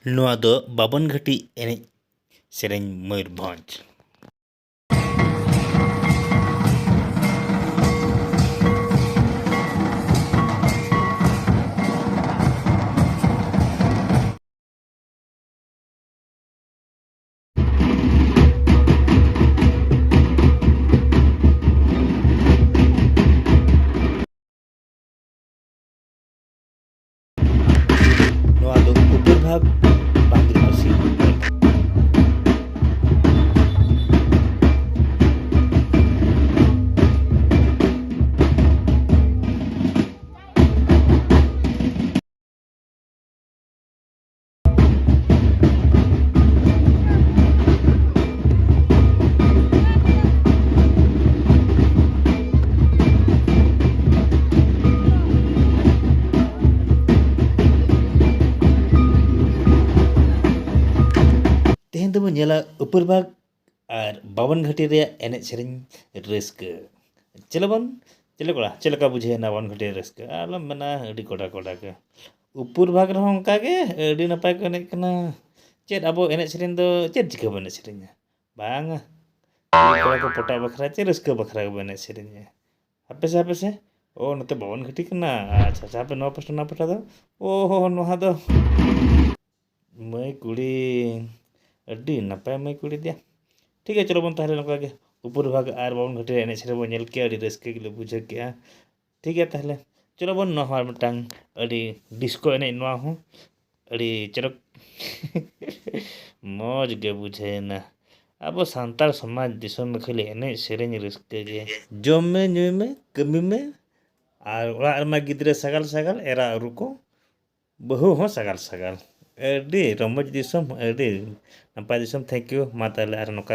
ᱱᱚᱣᱟ ᱫᱚ ᱵᱟᱵᱚᱱ ᱜᱷᱟᱹᱴᱤ ᱮᱱᱮᱡ ᱥᱮᱨᱮᱧ ᱢᱚᱭᱩᱨᱵᱷᱚᱸᱡᱽ। ᱱᱚᱣᱟ ᱫᱚ ᱩᱯᱚᱨᱵᱷᱟᱜᱽ ᱵᱟᱸᱫᱨᱤᱯᱚᱥᱤ तेहन दबो नेला उपरभाग और बावन घाटी रे एनेज सेरेñ रस्क चलो कोड़ा चलका बुझे ना बावन घाटी रस्क आलम मना अडी कोड़ा कोड़ा के उपरभाग रह onka ge अडी नपाय को एनेज कना चेद अबो एनेज सेरेñ दो चेद चिका बने सेरेñ बांगा कोड़ा को पोटा बखरा चे रस्क बखरा बने सेरेñ आपे से ओ नते बावन घाटी कना अच्छा अच्छा पे नौ पस्टा दो ओहो नोहा दो मैं कुड़ी अड्डी नपाय मैं कुड़ी दिया ठीक है चलो बन ताहले नका के उपरभाग आर बावन घाटी एनेज सेरेñ बन नेल के अडी रस्क गिले बुझे के ठीक है ताहले चलो बन नोहा मटांग अडी डिस्को एनेज नोआ हूँ अडी चलो मौज गे बुझे ना अब सान्ताल समाज दिसोम में खाली एनेज सेरेñ रस्क गे जम में ᱧᱩᱭ में कमी में और ओड़ा रमा गिद्रे सगाल सगाल एरा रुको बहु हो सगाल सगाल अडी रमज दिसोम अडी नपाय दिसोम थैंक यू मा ताहले आर नका